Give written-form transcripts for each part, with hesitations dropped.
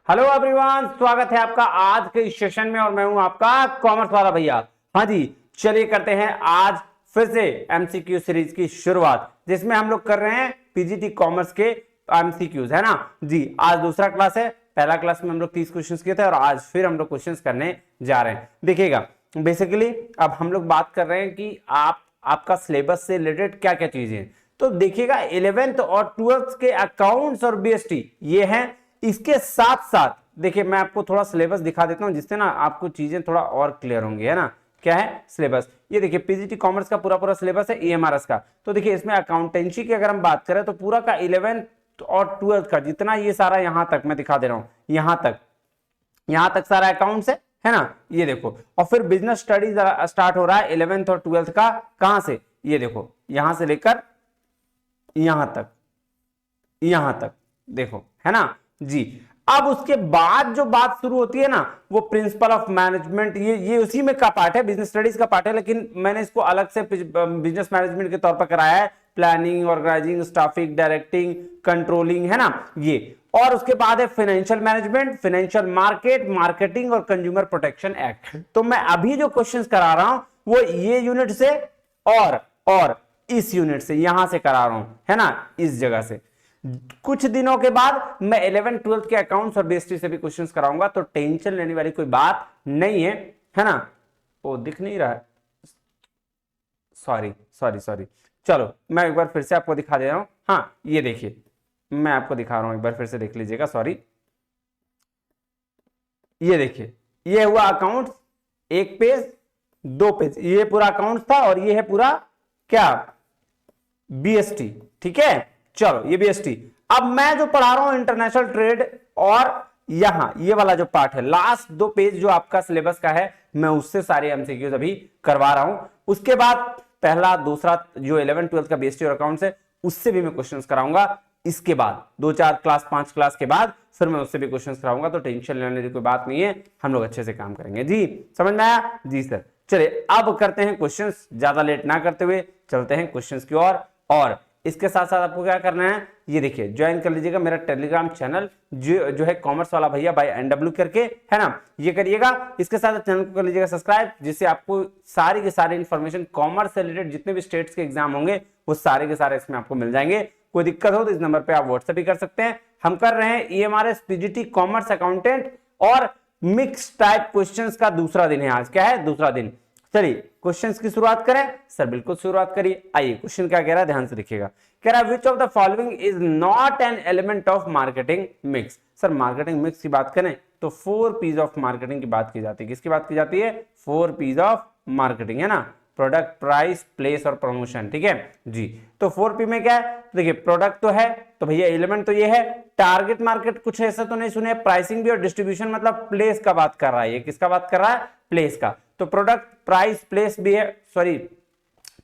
Hello everyone, स्वागत है आपका आज के इस सेशन में और मैं हूं आपका कॉमर्स वाला भैया। हाँ जी, चलिए करते हैं आज फिर से एमसीक्यू सीरीज की शुरुआत, जिसमें हम लोग कर रहे हैं पीजीटी कॉमर्स के एमसीक्यूज, है ना जी। आज दूसरा क्लास है। पहला क्लास में हम लोग 30 क्वेश्चंस किए थे और आज फिर हम लोग क्वेश्चंस करने जा रहे हैं। देखिएगा, बेसिकली अब हम लोग बात कर रहे हैं कि आपका सिलेबस से रिलेटेड क्या क्या चीजें हैं। तो देखिएगा, 11th और 12th के अकाउंट्स और बीएसटी ये हैं। इसके साथ साथ देखिए, मैं आपको थोड़ा सिलेबस दिखा देता हूं, जिससे ना आपको चीजें थोड़ा और क्लियर होंगी, है ना। क्या है सिलेबस, ये देखिए पीजीटी कॉमर्स का पूरा सिलेबस है ईएमआरएस का। तो देखिए, इसमें अकाउंटेंसी की अगर हम बात करें तो पूरा का 11th और 12th का जितना ये सारा यहां तक मैं दिखा दे रहा हूं, यहां तक सारा अकाउंट्स है ना। ये देखो, और फिर बिजनेस स्टडीज स्टार्ट हो रहा है 11th और 12th का। कहां से, ये देखो यहां से लेकर यहां तक देखो, है ना जी। अब उसके बाद जो बात शुरू होती है ना, वो प्रिंसिपल ऑफ मैनेजमेंट, ये उसी में का पार्ट है, बिजनेस स्टडीज का पार्ट है, लेकिन मैंने इसको अलग से बिजनेस मैनेजमेंट के तौर पर कराया है। Planning, organising, staffing, directing, controlling, है ना ये। और उसके बाद है financial management, financial market, marketing और कंज्यूमर प्रोटेक्शन एक्ट। तो मैं अभी जो क्वेश्चंस करा रहा हूं वो ये यूनिट से और इस यूनिट से, यहां से करा रहा हूं, है ना, इस जगह से। कुछ दिनों के बाद मैं 11th 12th के अकाउंट्स और बीएसटी से भी क्वेश्चंस कराऊंगा, तो टेंशन लेने वाली कोई बात नहीं है ना। वो दिख नहीं रहा है, सॉरी। चलो मैं एक बार फिर से आपको दिखा दे रहा हूं। हाँ, ये देखिए, मैं आपको दिखा रहा हूं, एक बार फिर से देख लीजिएगा। सॉरी, ये देखिए, ये हुआ अकाउंट, एक पेज, दो पेज, ये पूरा अकाउंट था और ये है पूरा क्या, बीएसटी। ठीक है, चलो ये बीएसटी। अब मैं जो पढ़ा रहा हूं इंटरनेशनल ट्रेड, और यहां ये वाला जो पार्ट है, लास्ट दो पेज जो आपका सिलेबस का है, मैं उससे सारे एमसीक्यूज अभी करवा रहा हूं। उसके बाद पहला दूसरा जो 11 12 का बीएसटी और अकाउंट्स है, उससे भी मैं क्वेश्चंस कराऊंगा। इसके बाद 2-4 क्लास 5 क्लास के बाद फिर मैं उससे भी क्वेश्चंस कराऊंगा। तो टेंशन लेने की कोई बात नहीं है, हम लोग अच्छे से काम करेंगे जी। समझ में आया जी सर। चलिए अब करते हैं क्वेश्चंस, ज्यादा लेट ना करते हुए चलते हैं क्वेश्चंस की ओर। और इसके साथ साथ आपको क्या करना है, ये देखिए ज्वाइन कर लीजिएगा मेरा टेलीग्राम चैनल जो है कॉमर्स वाला भैया बाय एनडब्ल्यू करके, है ना, ये करिएगा। इसके साथ चैनल को कर लीजिएगा सब्सक्राइब, जिससे आपको सारी के सारे इंफॉर्मेशन कॉमर्स से रिलेटेड जितने भी स्टेट्स के एग्जाम होंगे वो सारे के सारे इसमें आपको मिल जाएंगे। कोई दिक्कत हो तो इस नंबर पे आप व्हाट्सएप भी कर सकते हैं। हम कर रहे हैं ईएमआरएस पीजीटी कॉमर्स अकाउंटेंट और मिक्स टाइप क्वेश्चंस का दूसरा दिन है आज। क्या है, दूसरा दिन। चलिए क्वेश्चंस की शुरुआत करें सर। बिल्कुल शुरुआत करिए। आइए, क्वेश्चन क्या कह रहा है, ध्यान से देखिएगा। कह रहा है which of the following is not an element of marketing mix. Sir marketing mix की बात करें तो 4 P's ऑफ मार्केटिंग की बात की जाती है। किसकी बात की जाती है, 4 P's ऑफ मार्केटिंग, है ना, प्रोडक्ट, प्राइस, प्लेस और प्रमोशन। ठीक है जी। तो 4P में क्या है, देखिए प्रोडक्ट तो है, तो भैया एलिमेंट तो ये है। टारगेट मार्केट कुछ ऐसा तो नहीं सुने, प्राइसिंग भी और डिस्ट्रीब्यूशन, मतलब प्लेस का बात कर रहा है। ये किसका बात कर रहा है, प्लेस का। तो प्रोडक्ट, प्राइस, प्लेस भी है, सॉरी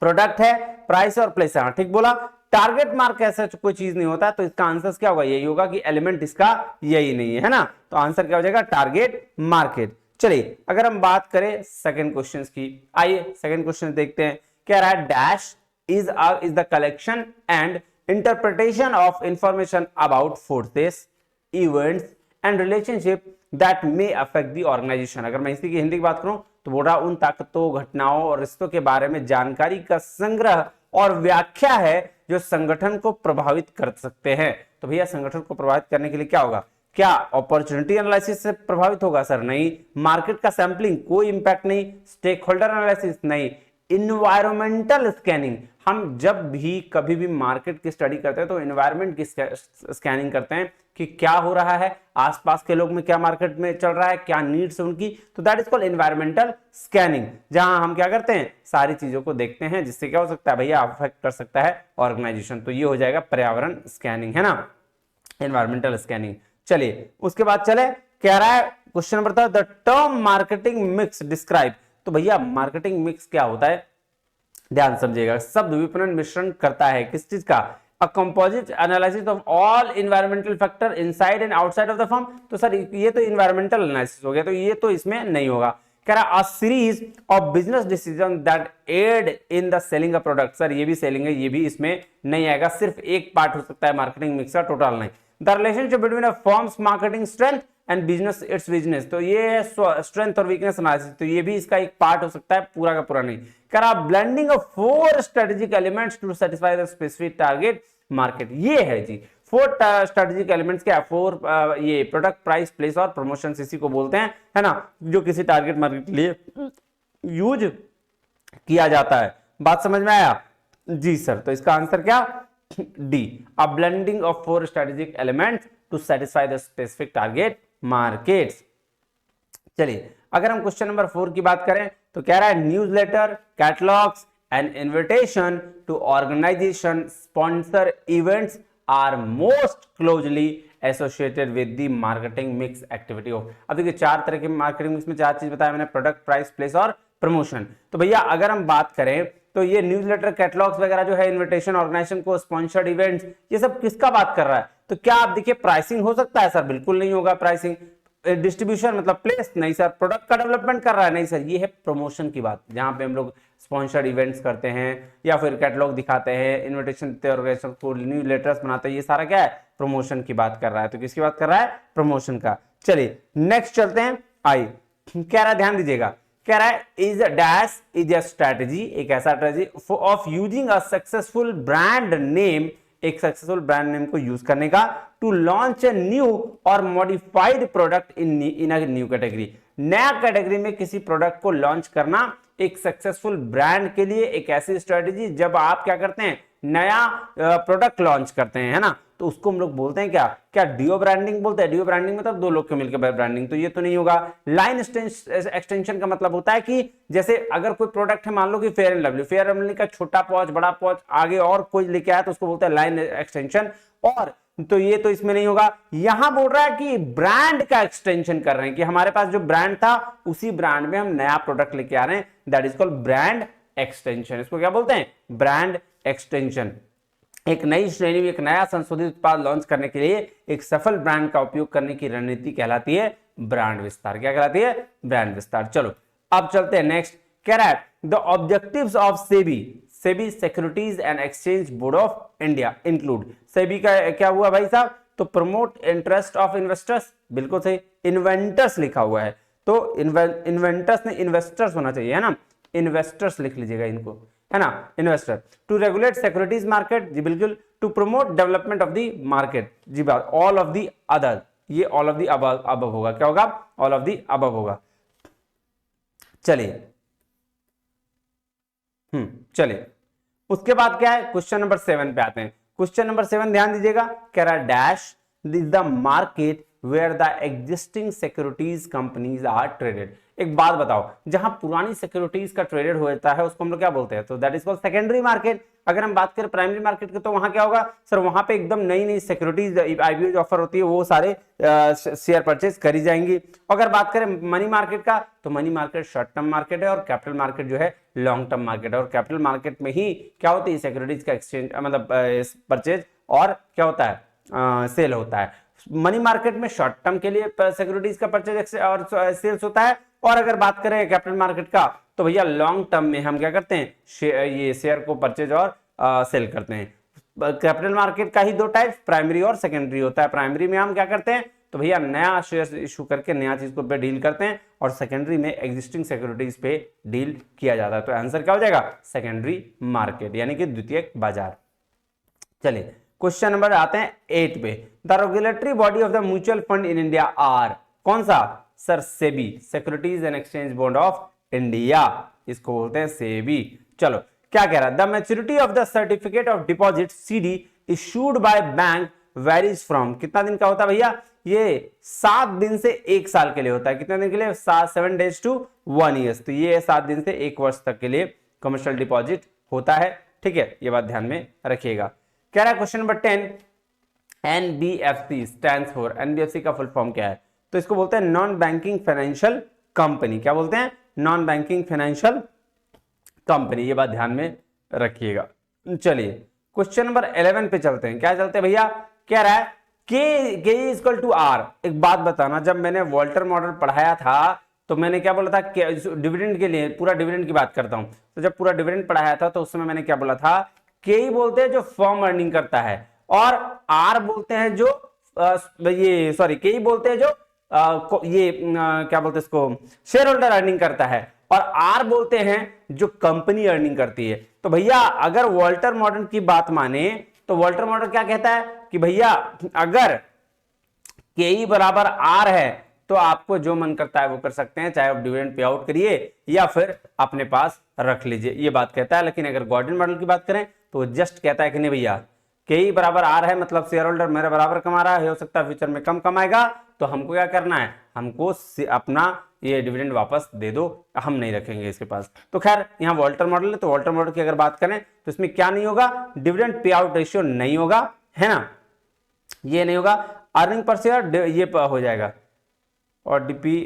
प्रोडक्ट है, प्राइस और प्लेस है, ठीक बोला। टारगेट मार्क ऐसा कोई चीज नहीं होता, तो इसका आंसर क्या होगा, यही होगा कि एलिमेंट इसका यही नहीं है ना। तो आंसर क्या हो जाएगा, टारगेट मार्केट। चलिए अगर हम बात करें सेकंड क्वेश्चन की, आइए सेकंड क्वेश्चन देखते हैं। कह रहा है dash is the collection and interpretation of information about forces, events and relationship that may affect the organisation. अगर मैं इसी की हिंदी की बात करूं तो बोला उन ताकतों, घटनाओं और रिश्तों के बारे में जानकारी का संग्रह और व्याख्या है जो संगठन को प्रभावित कर सकते हैं। तो भैया संगठन को प्रभावित करने के लिए क्या होगा, क्या अपॉर्चुनिटी एनालिसिस से प्रभावित होगा, सर नहीं। मार्केट का सैंपलिंग, कोई इंपैक्ट नहीं। स्टेक होल्डर एनालिसिस, नहीं। इन्वायरमेंटल स्कैनिंग, हम जब भी कभी भी मार्केट की स्टडी करते हैं तो इन्वायरमेंट की स्कैनिंग करते हैं कि क्या हो रहा है, आसपास के लोग में क्या मार्केट में चल रहा है, क्या नीड्स है उनकी। तो that is called environmental scanning, जहां हम क्या करते हैं, सारी चीजों को देखते हैं, जिससे क्या हो सकता है भैया, अफेक्ट कर सकता है ऑर्गेनाइजेशन। तो ये हो जाएगा पर्यावरण स्कैनिंग, है ना, इन्वायरमेंटल स्कैनिंग। चलिए उसके बाद चले, कह रहा है क्वेश्चन नंबर था the term marketing mix describe. तो भैया मार्केटिंग मिक्स क्या होता है, ध्यान समझिएगा। शब्द विपणन मिश्रण करता है किस चीज का, a composite analysis of all environmental factor inside and outside of the firm. तो सर ये तो एनवायरमेंटल एनालिसिस हो गया, तो ये तो इसमें नहीं होगा। कह रहा a series of business decision that aid in the selling a product. Sir ये भी सेलिंग है, ये भी इसमें नहीं आएगा। सिर्फ एक पार्ट हो सकता है मार्केटिंग मिक्स का, टोटल नहीं। The relationship between a firms marketing strength and business it's business, तो ये है स्ट्रेंथ और वीकनेस एनालिसिस, तो ये भी इसका एक पार्ट हो सकता है, पूरा का पूरा नहीं। कह रहा blending of 4 strategic elements to satisfy the specific target market, ये है जी 4 स्ट्रेटेजिक एलिमेंट्स, क्या 4 ये प्रोडक्ट, प्राइस, प्लेस और प्रमोशन, इसी को बोलते हैं, है ना, जो किसी टारगेट मार्केट के लिए यूज किया जाता है। बात समझ में आया जी सर? तो इसका आंसर क्या, D, a blending of 4 strategic elements to satisfy the specific target markets. चलिए अगर हम क्वेश्चन नंबर 4 की बात करें तो कह रहा है newsletter, catalogues and invitation to organisation sponsor events are most closely associated with the marketing mix activity of. अब देखिए 4 तरह के मार्केटिंग मिक्स में 4 चीज बताया मैंने, प्रोडक्ट, प्राइस, प्लेस और प्रमोशन। तो भैया अगर हम बात करें तो ये न्यूज़लेटर, कैटलॉग्स वगैरह जो है, इन्विटेशन, ऑर्गेनाइजेशन को स्पॉन्सर्ड इवेंट्स, ये सब किसका बात कर रहा है? तो क्या आप देखिए प्राइसिंग हो सकता है सर? बिल्कुल नहीं होगा प्राइसिंग। डिस्ट्रीब्यूशन मतलब प्लेस, नहीं सर। प्रोडक्ट का डेवलपमेंट कर रहा है, नहीं सर। ये है प्रमोशन की बात, जहां पे हम लोग स्पॉन्सर्ड इवेंट्स करते हैं या फिर कैटलॉग दिखाते हैं, इन्विटेशन देते हैं ऑर्गेनाइजेशन को, न्यू लेटर्स बनाते हैं, ये सारा क्या है? प्रमोशन की बात कर रहा है। तो किसकी बात कर रहा है? प्रमोशन का। चलिए नेक्स्ट चलते हैं। आई कह रहा है, ध्यान दीजिएगा, कह रहा है is dash is a strategy, एक ऐसा strategy of using a successful brand name, एक सक्सेसफुल ब्रांड नेम को यूज करने का, टू लॉन्च ए न्यू और modified product in a new category, नया कैटेगरी में किसी प्रोडक्ट को लॉन्च करना एक सक्सेसफुल ब्रांड के लिए एक ऐसी स्ट्रेटजी जब आप क्या करते हैं, नया प्रोडक्ट लॉन्च करते हैं, है ना, तो उसको हम लोग बोलते हैं क्या, क्या डियो ब्रांडिंग बोलते हैं। डियो ब्रांडिंग मतलब 2 लोग के मिलकर ब्रांडिंग, तो ये तो नहीं होगा। लाइन एक्सटेंशन का मतलब होता है कि जैसे अगर कोई प्रोडक्ट है, मान लो कि fair and lovely, fair and lovely का छोटा पाउच, बड़ा पाउच, आगे और कोई लेके आया तो उसको बोलते हैं लाइन एक्सटेंशन, और तो ये तो इसमें नहीं होगा। यहां बोल रहा है कि ब्रांड का एक्सटेंशन कर रहे हैं, कि हमारे पास जो ब्रांड था उसी ब्रांड में हम नया प्रोडक्ट लेके आ रहे हैं, that is called brand extension. इसको क्या बोलते हैं? Brand extension. एक नई श्रेणी में एक नया संशोधित उत्पाद लॉन्च करने के लिए एक सफल ब्रांड का उपयोग करने की रणनीति कहलाती है ब्रांड विस्तार। क्या कहलाती है? ब्रांड विस्तार। चलो अब चलते हैं नेक्स्ट। कह रहा है the objectives of SEBI securities and exchange board of India include. SEBI का क्या हुआ भाई साहब? तो प्रमोट इंटरेस्ट ऑफ इन्वेस्टर्स, बिल्कुल सही। इन्वेंटर्स लिखा हुआ है तो इन्वेंटर्स ने इन्वेस्टर्स होना चाहिए, है ना, इन्वेस्टर्स लिख लीजिएगा इनको, है ना, investor. To regulate securities market, जी बिल्कुल। To promote development of the market, जी बात। ऑल ऑफ द अदर, ये ऑल ऑफ द अबव होगा। क्या होगा? ऑल ऑफ द अबव होगा। चलिए चलिए उसके बाद क्या है, क्वेश्चन नंबर 7 पे आते हैं। क्वेश्चन नंबर 7 ध्यान दीजिएगा, कह रहा है dash is the market where the existing securities companies are traded. एक बात बताओ, जहां पुरानी सिक्योरिटीज का ट्रेडेड होता है उसको हम लोग क्या बोलते हैं? तो that is called secondary market. अगर हम बात करें प्राइमरी मार्केट की तो वहां क्या होगा सर? वहां पे एकदम नई नई सिक्योरिटीज आईपीओ ऑफर होती है, वो सारे शेयर परचेज करी जाएंगी। अगर बात करें मनी मार्केट का तो money market short term market है और कैपिटल मार्केट जो है लॉन्ग टर्म मार्केट है। और कैपिटल मार्केट में ही क्या होती है? सिक्योरिटीज का एक्सचेंज मतलब परचेज और क्या होता है? सेल होता है। मनी मार्केट में शॉर्ट टर्म के लिए सिक्योरिटीज का परचेज और सेल्स होता है। और अगर बात करें कैपिटल मार्केट का तो भैया लॉन्ग टर्म में हम क्या करते हैं? ये शेयर को परचेज और सेल करते हैं। कैपिटल मार्केट का ही 2 टाइप, प्राइमरी और सेकेंडरी होता है। प्राइमरी में हम क्या करते हैं? तो भैया नया शेयर इशू करके नया चीज को पे डील करते हैं, और सेकेंडरी में एग्जिस्टिंग सिक्योरिटीज पे डील किया जाता है। तो आंसर क्या हो जाएगा? सेकेंडरी मार्केट, यानी कि द्वितीयक बाजार। चलिए क्वेश्चन नंबर आते हैं 8 पे। The regulatory body of the mutual fund in India are, कौन सा sir? SEBI, securities and exchange board of India, इसको बोलते हैं सेबी। चलो क्या कह रहा है? The maturity of the certificate of deposit CD issued by bank varies from, कितना दिन का होता है भैया? ये 7 दिन से 1 साल के लिए होता है। कितने दिन के लिए? 7 days to 1 year। तो ये 7 दिन से 1 वर्ष तक के लिए कमर्शियल डिपॉजिट होता है। ठीक है, ये बात ध्यान में रखिएगा। कह रहा है question number 10, NBFC stands for, NBFC का फुल फॉर्म क्या है? तो इसको बोलते हैं नॉन बैंकिंग फाइनेंशियल कंपनी। क्या बोलते हैं? नॉन बैंकिंग फाइनेंशियल कंपनी, ये बात ध्यान में रखिएगा। चलिए क्वेश्चन नंबर 11 पे चलते हैं। क्या चलते हैं भैया? कह रहा है के इक्वल टू आर। एक बात बताना, जब मैंने वॉल्टर मॉडल पढ़ाया था तो मैंने क्या बोला था? डिविडेंड के लिए, पूरा डिविडेंड की बात करता हूं, तो जब पूरा डिविडेंड पढ़ाया था तो उस समय मैंने क्या बोला था? के ही बोलते हैं जो फर्म अर्निंग करता है, और आर बोलते हैं जो ये सॉरी केई बोलते हैं जो क्या बोलते हैं इसको, शेयर होल्डर अर्निंग करता है, और आर बोलते हैं जो कंपनी अर्निंग करती है। तो भैया अगर वॉल्टर मॉडल की बात माने तो वॉल्टर मॉडल क्या कहता है कि भैया अगर के बराबर आर है तो आपको जो मन करता है वो कर सकते हैं, चाहे आप डिविडेंड पे आउट करिए या फिर अपने पास रख लीजिए, ये बात कहता है। लेकिन अगर गॉर्डन मॉडल की बात करें तो जस्ट कहता है कि नहीं भैया के बराबर आर है, मतलब शेयर होल्डर मेरे बराबर कमा रहा है, हो सकता है फ्यूचर में कम कमाएगा, तो हमको क्या करना है, हमको अपना ये डिविडेंड वापस दे दो, हम नहीं रखेंगे इसके पास। तो खैर यहाँ वॉल्टर मॉडल है, तो वॉल्टर मॉडल की अगर बात करें तो इसमें क्या नहीं होगा, डिविडेंड पे आउट रेशियो नहीं होगा, है ना, ये नहीं होगा। अर्निंग पर शेयर ये हो जाएगा, और डीपी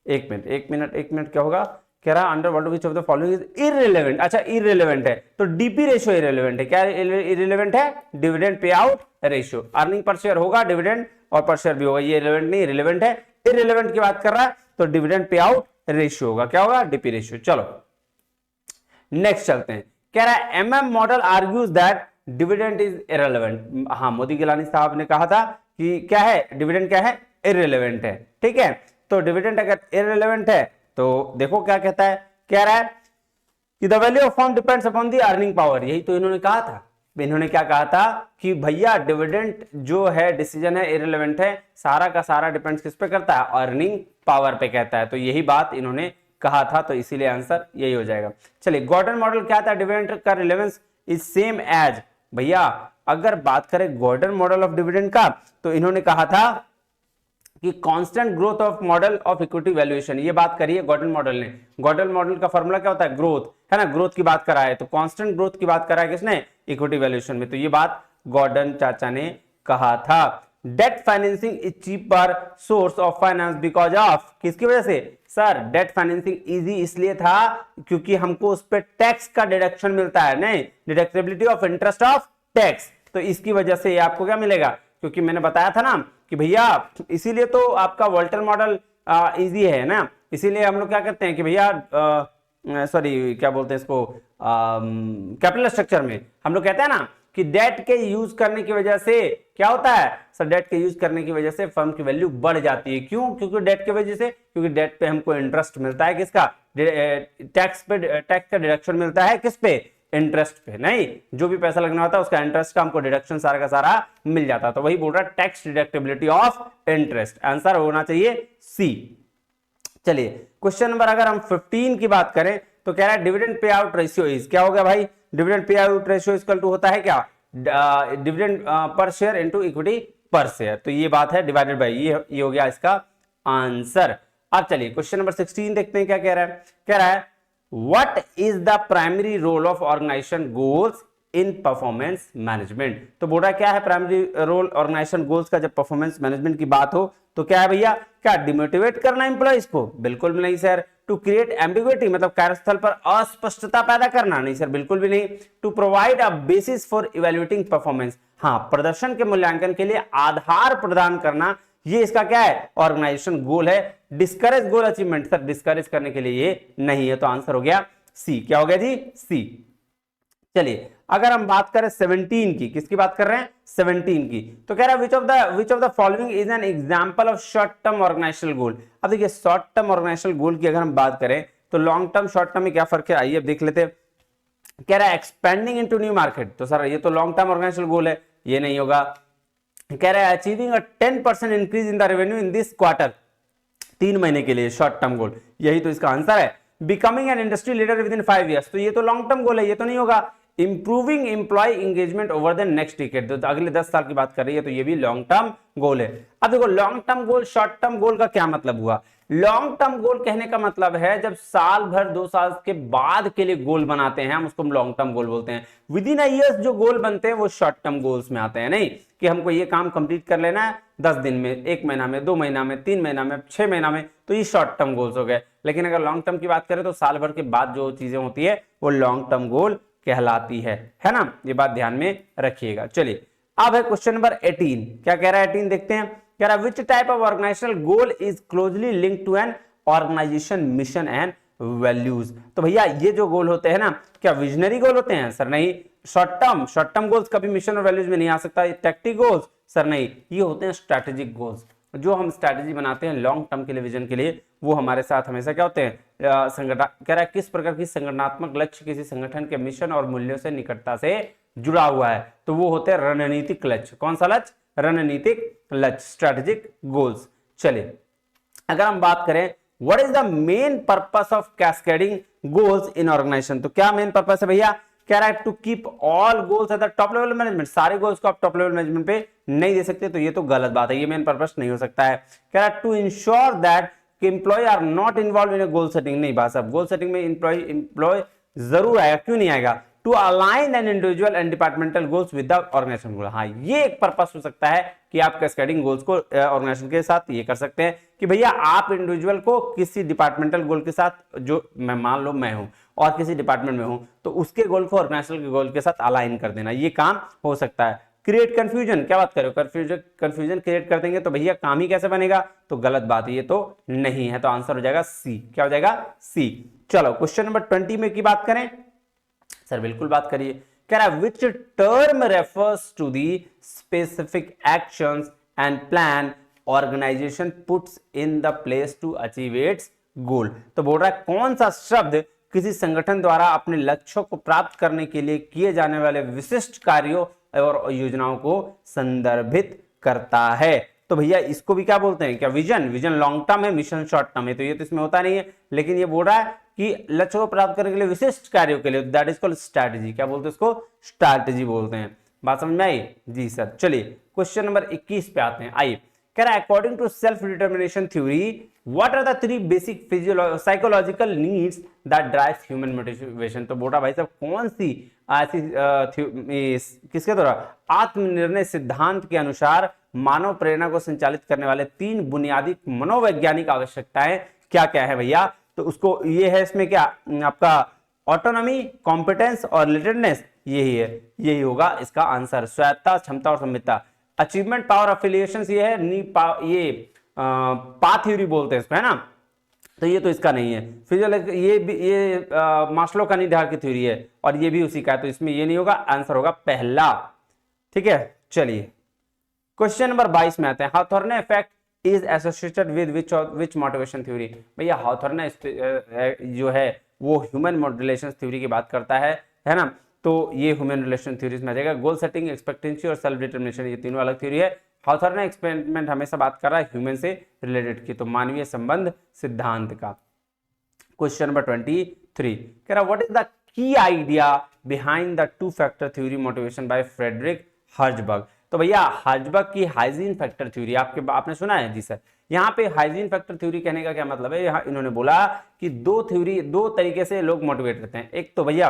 एक मिनट क्या होगा, कह रहा under what which of the following is irrelevant. अच्छा इररिलेवेंट है तो डीपी रेशियो इररिलेवेंट है, क्या इररिलेवेंट है, dividend pay out ratio. Earning per share होगा, डिविडेंड और पर शेयर भी होगा, ये रिलेवेंट नहीं, रिलेवेंट है। इररिलेवेंट की बात कर रहा है तो डिविडेंड पे आउट रेशियो होगा, क्या होगा, डीपी रेशियो। चलो नेक्स्ट चलते हैं, कह रहा है MM model argues that dividend is irrelevant. हाँ, मोदी गिलानी साहब ने कहा था कि क्या है, डिविडेंड क्या है, इररिलेवेंट है, ठीक है। तो डिविडेंड अगर इररिलेवेंट है तो देखो क्या कहता है, कह रहा है कि the value of firm depends upon the earning power. यही तो इन्होंने कहा था, इन्होंने क्या कहा था कि भैया डिविडेंड जो है डिसीजन है इररिलेवेंट है, सारा का सारा डिपेंड्स किस पे करता है, अर्निंग पावर पे कहता है। तो यही बात इन्होंने कहा था, तो इसीलिए आंसर यही हो जाएगा। चलिए गॉर्डन मॉडल क्या था, डिविडेंड का रिलेवेंस इज सेम एज, भैया अगर बात करें गॉर्डन मॉडल ऑफ डिविडेंड का तो इन्होंने कहा था कि constant growth of model of equity valuation, ये बात करिए गॉर्डन मॉडल ने। गॉर्डन मॉडल का फॉर्मूला क्या होता है, ग्रोथ, है ना, ग्रोथ की बात करा है, तो कांस्टेंट ग्रोथ की बात करा है किसने, इक्विटी वैल्यूएशन में। तो ये बात गॉर्डन चाचा ने कहा था। Debt financing is cheaper source of finance because of, किसकी वजह से सर, डेट फाइनेंसिंग इजी इसलिए था क्योंकि हमको उस पर टैक्स का डिडक्शन मिलता है, नहीं, डिडक्टिबिलिटी ऑफ इंटरेस्ट ऑफ टैक्स, तो इसकी वजह से ये आपको क्या मिलेगा, क्योंकि मैंने बताया था ना कि भैया इसीलिए तो आपका वॉल्टर मॉडल इजी है ना, इसीलिए हम लोग क्या करते हैं कि भैया सॉरी क्या बोलते हैं इसको, कैपिटल स्ट्रक्चर में हम लोग कहते हैं ना कि डेट के यूज करने की वजह से क्या होता है सर, डेट के यूज करने की वजह से फर्म की वैल्यू बढ़ जाती है। क्यों, क्योंकि डेट की वजह से, क्योंकि डेट पे हमको इंटरेस्ट मिलता है, किसका, टैक्स पे, टैक्स का डिडक्शन मिलता है किस पे, इंटरेस्ट पे, नहीं, जो भी पैसा लगना होता है उसका इंटरेस्ट का हमको डिडक्शन सारा का सारा मिल जाता है। तो वही बोल रहा है टैक्स डिडक्टिबिलिटी ऑफ इंटरेस्ट, आंसर होना चाहिए सी। चलिए क्वेश्चन नंबर अगर हम 15 की बात करें तो कह रहा है dividend pay out ratio is, क्या हो गया भाई, dividend pay out ratio equal to होता है क्या, dividend per share into equity पर शेयर, तो ये बात है डिवाइडेड बाय, ये हो गया इसका आंसर। अब चलिए क्वेश्चन नंबर 16 देखते हैं क्या कह रहा है, कह रहा है What is the primary role of organization goals in performance management? तो बोल रहा है क्या है प्राइमरी रोल ऑर्गेनाइजेशन गोल्स का जब परफॉर्मेंस मैनेजमेंट की बात हो तो क्या है भैया, क्या डिमोटिवेट करना एम्प्लॉइज को, बिल्कुल भी नहीं सर। टू क्रिएट एम्बिग्युइटी, मतलब कार्यस्थल पर अस्पष्टता पैदा करना, नहीं सर बिल्कुल भी नहीं। To provide a basis for evaluating performance, हाँ प्रदर्शन के मूल्यांकन के लिए आधार प्रदान करना, ये इसका क्या है, ऑर्गेनाइजेशन गोल है। डिस्करेज गोल अचीवमेंट, सर डिस्करेज करने के लिए ये नहीं है, तो आंसर हो गया सी, क्या हो गया जी, सी। चलिए अगर हम बात करें 17 की, किसकी बात कर रहे हैं, 17 की, तो कह रहा है which of the following is an example of short term organisational goal. अब देखिए शॉर्ट टर्म ऑर्गेनाइजेशनल गोल की अगर हम बात करें तो लॉन्ग टर्म शॉर्ट टर्म में क्या फर्क है, आइए अब देख लेते हैं। कह रहा है एक्सपेंडिंग इनटू न्यू मार्केट, तो सर ये तो लॉन्ग टर्म ऑर्गेनाइजेशनल गोल है, ये नहीं होगा। कह रहा है achieving a 10% increase in the revenue in this quarter, 3 महीने के लिए शॉर्ट टर्म गोल, यही तो इसका आंसर है। Becoming an industry leader with in 5 years, तो ये तो लॉन्ग टर्म गोल है, ये तो नहीं होगा। Improving employ engagement over the next decade, तो अगले 10 साल की बात कर रही है, तो ये भी लॉन्ग टर्म गोल है। अब देखो long term goal short term goal का क्या मतलब हुआ, लॉन्ग टर्म गोल कहने का मतलब है जब साल भर 2 साल के बाद के लिए गोल बनाते हैं हम उसको हम लॉन्ग टर्म गोल बोलते हैं। विद इन ईयर्स जो गोल बनते हैं वो शॉर्ट टर्म गोल्स में आते हैं, नहीं कि हमको ये काम कंप्लीट कर लेना है 10 दिन में, 1 महीना में, 2 महीना में, 3 महीना में, 6 महीना में, तो ये शॉर्ट टर्म गोल्स हो गए। लेकिन अगर लॉन्ग टर्म की बात करें तो साल भर के बाद जो चीजें होती है वो लॉन्ग टर्म गोल कहलाती है ना, ये बात ध्यान में रखिएगा। चलिए अब है क्वेश्चन नंबर 18, क्या कह रहा है 18 देखते हैं। कह रहा है which type of organisational goal is closely linked to an organisation mission and values. तो भैया ये जो गोल होते हैं ना, क्या विजनरी गोल होते हैं? सर नहीं। शॉर्ट टर्म गोल्स कभी मिशन और वैल्यूज में नहीं आ सकता। Tactic goals? सर नहीं, ये होते हैं स्ट्रैटेजिक गोल्स। जो हम स्ट्रैटेजी बनाते हैं लॉन्ग टर्म के लिए, विजन के लिए, वो हमारे साथ हमेशा क्या होते हैं? संगठन कह रहा है किस प्रकार की संगठनात्मक लक्ष्य किसी संगठन के मिशन और मूल्यों से निकटता से जुड़ा हुआ है, तो वो होते हैं रणनीतिक लक्ष्य। कौन सा लक्ष्य? रणनीतिक लक्ष्य, स्ट्रैटेजिक गोल्स। चलिए अगर हम बात करें what is the main purpose of cascading goals in organisation, तो क्या मेन पर्पस है भैया? कह रहा है to keep all goals at the top level management. सारे गोल्स को आप टॉप लेवल मैनेजमेंट पे नहीं दे सकते, तो ये तो गलत बात है, ये मेन पर्पस नहीं हो सकता है। कह रहा है to ensure that employ are not involve in goal setting. नहीं बात साहब, गोल सेटिंग में एम्प्लॉय जरूर आएगा, क्यों नहीं आएगा? To align an individual and departmental goals with the organisation goal. हाँ, ये एक पर्पस हो सकता है कि आप कैस्केडिंग गोल्स को ऑर्गेनाइजेशन के साथ ये कर सकते हैं कि भैया आप इंडिविजुअल को किसी डिपार्टमेंटल गोल के साथ, जो मैं मान लो मैं हूं और किसी डिपार्टमेंट में हूं, तो उसके गोल को ऑर्गेनाइजेशन के गोल के साथ अलाइन कर देना, ये काम हो सकता है। क्रिएट कंफ्यूजन, क्या बात करो? कंफ्यूजन क्रिएट कर देंगे तो भैया काम ही कैसे बनेगा? तो गलत बात है, ये तो नहीं है, तो आंसर हो जाएगा सी। क्या हो जाएगा? सी। चलो क्वेश्चन नंबर 20 में की बात करें। सर बिल्कुल बात करिए। कह रहा है which term refers to the specific actions and plan organisation puts in the place to achieve its goal. तो बोल रहा है कौन सा शब्द किसी संगठन द्वारा अपने लक्ष्यों को प्राप्त करने के लिए किए जाने वाले विशिष्ट कार्यों और योजनाओं को संदर्भित करता है। तो भैया इसको भी क्या बोलते हैं? क्या विजन? विजन लॉन्ग टर्म है, मिशन शॉर्ट टर्म है, तो ये तो इसमें होता नहीं है, लेकिन ये बोल रहा है कि लक्ष्य को प्राप्त करने के लिए विशिष्ट कार्यों के लिए, दैट इज कॉल्ड स्ट्रैटेजी। क्या बोलते हैं इसको? स्ट्रैटेजी बोलते हैं। बात समझ में आई? जी सर। चलिए क्वेश्चन नंबर 21 पे आते हैं। आइए, कह रहा है according to self determination theory what are the 3 basic psychological needs that drives human motivation. तो बोटा भाई साहब कौन सी ऐसी किसके द्वारा? आत्मनिर्णय सिद्धांत के अनुसार मानव प्रेरणा को संचालित करने वाले 3 बुनियादी मनोवैज्ञानिक आवश्यकताएं क्या क्या है भैया? तो उसको ये है, इसमें क्या आपका ऑटोनॉमी, कॉम्पिटेंस और रिलेटेडनेस, यही है, यही होगा इसका आंसर। स्वायत्ता, क्षमता और संमितता। अचीवमेंट, पावर, अफिलिएशंस, ये है ये पा थ्योरी बोलते हैं इसको, है ना? तो ये तो इसका नहीं है। फिजियोलॉजी ये मास्लो का निर्धार की थ्योरी है और ये भी उसी का है, तो इसमें ये नहीं होगा, आंसर होगा पहला। ठीक है, चलिए क्वेश्चन नंबर 22 में आते हैं। Hawthorne effect is associated with which motivation theory. भैया हाथोर्ने जो है वो ह्यूमन मॉड्यूलेशन थ्योरी की बात करता है ना? तो ये ह्यूमन रिलेशन थ्योरीज में आ जाएगा। गोल सेटिंग, एक्सपेक्टेंसी और सेल्फ डिटर्मिनेशन, ये तीनों अलग थ्योरी है। हाथोर्ने एक्सपेरिमेंट हमेशा बात कर रहा है ह्यूमन से रिलेटेड की, तो मानवीय संबंध सिद्धांत का। क्वेश्चन नंबर 23 कह रहा what is the key idea behind the 2 factor theory motivation by Frederick Herzberg. तो भैया हर्जबर्ग की हाइजीन फैक्टर थ्योरी आपने सुना है? जी सर। यहाँ पे हाइजीन फैक्टर थ्योरी कहने का क्या मतलब है? यहाँ इन्होंने बोला कि दो तरीके से लोग मोटिवेट करते हैं। एक तो भैया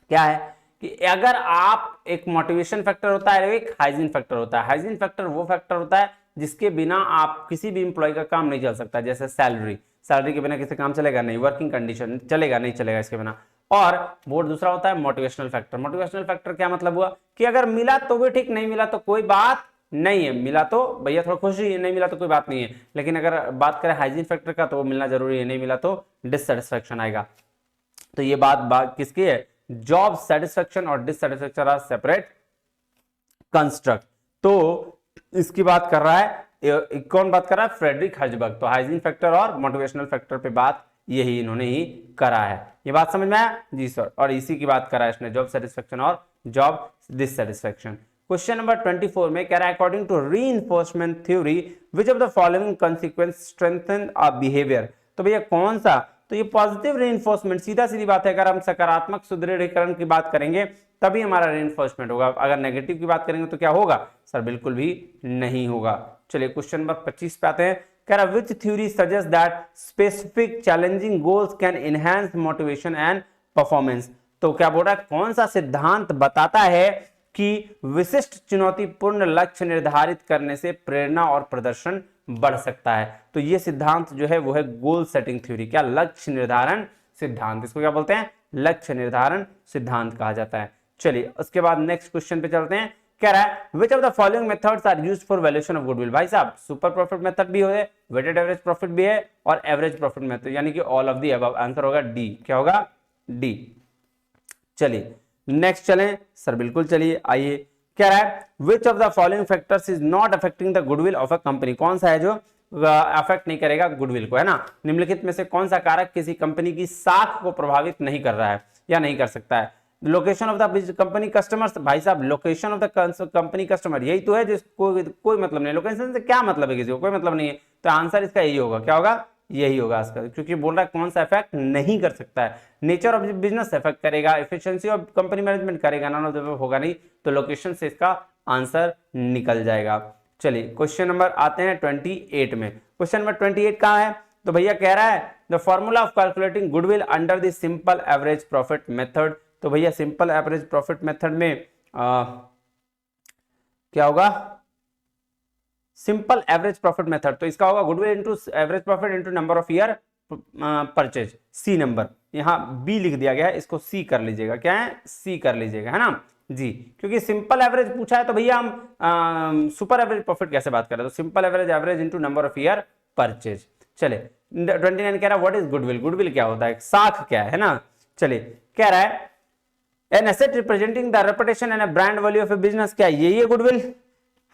क्या है कि अगर आप एक मोटिवेशन फैक्टर होता है, एक हाइजीन फैक्टर होता है। हाइजीन फैक्टर वो फैक्टर होता है जिसके बिना आप किसी भी इंप्लॉय का काम नहीं चल सकता, जैसे सैलरी के बिना किसी काम चलेगा नहीं, वर्किंग कंडीशन चलेगा नहीं, चलेगा इसके बिना। और वो दूसरा होता है मोटिवेशनल फैक्टर। मोटिवेशनल फैक्टर क्या मतलब हुआ कि अगर मिला तो भी ठीक, नहीं मिला तो कोई बात नहीं है। मिला तो भैया थोड़ा खुशी है, नहीं मिला तो कोई बात नहीं है। लेकिन अगर बात करें हाइजीन फैक्टर का, तो वो मिलना जरूरी है, नहीं मिला तो डिससेटिस्फैक्शन आएगा। तो ये बात किसकी है? जॉब सेटिस्फैक्शन और डिससेटिस्फैक्शन आर सेपरेट कंस्ट्रक्ट। तो इसकी बात कर रहा है, कौन बात कर रहा है? Frederick Herzberg. तो हाइजीन फैक्टर और मोटिवेशनल फैक्टर पे बात यही इन्होंने ही करा है। ये बात समझ में आया? जी सर। और इसी की बात करा है इसने, जॉब सेटिस्फैक्शन और जॉब डिससेटिस्फैक्शन। क्वेश्चन नंबर 24 में कह रहा है according to reinforcement theory which of the following consequence strengthen a behaviour. तो भैया कौन सा? तो ये पॉजिटिव रीइंफोर्समेंट, सीधा सीधी बात है। अगर हम सकारात्मक सुदृढ़ीकरण की बात करेंगे तभी हमारा रीइंफोर्समेंट होगा। अगर नेगेटिव की बात करेंगे तो क्या होगा? सर बिल्कुल भी नहीं होगा। चलिए क्वेश्चन नंबर 25 पे आते हैं। कह रहा विच theory suggest that specific challenging goals can enhance motivation and performance. तो क्या बोल रहा है? कौन सा सिद्धांत बताता है कि विशिष्ट चुनौतीपूर्ण लक्ष्य निर्धारित करने से प्रेरणा और प्रदर्शन बढ़ सकता है? तो ये सिद्धांत जो है वो है गोल सेटिंग थ्योरी। क्या? लक्ष्य निर्धारण सिद्धांत। इसको क्या बोलते हैं? लक्ष्य निर्धारण सिद्धांत कहा जाता है। चलिए उसके बाद नेक्स्ट क्वेश्चन पे चलते हैं। कह रहा है which of the following methods are used for valuation of goodwill. भाई साहब सुपर प्रॉफिट मेथड भी है, वेटेड एवरेज प्रॉफिट भी है और एवरेज प्रॉफिट मेथड, यानी कि all of the above. Answer होगा डी। क्या होगा? डी। चलिए नेक्स्ट चलें सर, बिल्कुल चलिए आइए। कह रहा है which of the following factors is not affecting the goodwill of a company. कौन सा है जो अफेक्ट नहीं करेगा गुडविल को, है ना? निम्नलिखित में से कौन सा कारक किसी कंपनी की साख को प्रभावित नहीं कर रहा है या नहीं कर सकता है? Location of the company customers. भाई साहब location of the company customer यही तो है जिसको कोई मतलब नहीं। लोकेशन से क्या मतलब है, किसी को कोई मतलब नहीं है, तो आंसर इसका यही होगा। क्या होगा? यही होगा इसका, क्योंकि बोल रहा है कौन सा इफेक्ट नहीं कर सकता है। नेचर ऑफ बिजनेस इफेक्ट करेगा, एफिशिएंसी ऑफ कंपनी मैनेजमेंट करेगा, नॉन ऑफ द अबव होगा नहीं, तो लोकेशन से इसका आंसर निकल जाएगा। चलिए क्वेश्चन नंबर आते हैं 28 में। क्वेश्चन नंबर 28 कहाँ है? तो भैया कह रहा है the formula of calculating goodwill under the simple average profit method. तो भैया सिंपल एवरेज प्रॉफिट मेथड में क्या होगा? सिंपल एवरेज प्रॉफिट मेथड, तो इसका होगा goodwill into average profit into number of year purchase. C number यहाँ बी लिख दिया गया है, इसको सी कर लीजिएगा। क्या है? सी कर लीजिएगा, है ना जी, क्योंकि सिंपल एवरेज पूछा है तो भैया हम सुपर एवरेज प्रॉफिट कैसे बात कर रहे हैं? तो simple average into number of year purchase. चले 29 कह रहा है व्हाट इज गुडविल। गुडविल क्या होता है? साख क्या है ना? चलिए कह रहा है an asset representing the reputation and brand value of A business. क्या यही है गुडविल?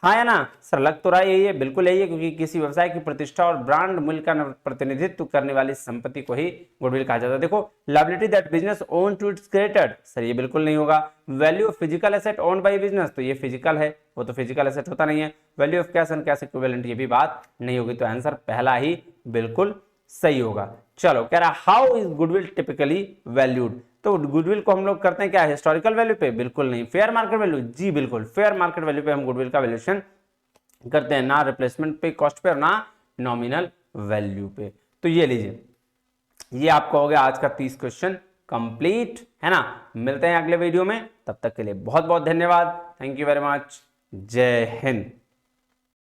हाँ या ना सर? लग तो रहा है यही है, बिल्कुल यही है, क्योंकि किसी व्यवसाय की प्रतिष्ठा और ब्रांड मूल्य का प्रतिनिधित्व करने वाली संपत्ति को ही गुडविल कहा जाता है। देखो liability that business own to its created, sir ये बिल्कुल नहीं होगा। Value of physical asset owned by business, तो ये फिजिकल है, वो तो फिजिकल एसेट होता नहीं है। Value of cash and cash equivalent, ये भी बात नहीं होगी, तो आंसर पहला ही बिल्कुल सही होगा। चलो कह रहा how is goodwill typically valued. तो गुडविल को हम लोग करते हैं क्या? हिस्टोरिकल वैल्यू पे? बिल्कुल नहीं। Fair market value? जी बिल्कुल, फेयर मार्केट वैल्यू पे हम गुडविल का वैल्यूएशन करते हैं, ना रिप्लेसमेंट पे, कॉस्ट पे, और ना नॉमिनल वैल्यू पे। तो ये लीजिए, ये आपका हो गया आज का 30 क्वेश्चन कंप्लीट, है ना? मिलते हैं अगले वीडियो में, तब तक के लिए बहुत बहुत धन्यवाद। Thank you very much. जय हिंद।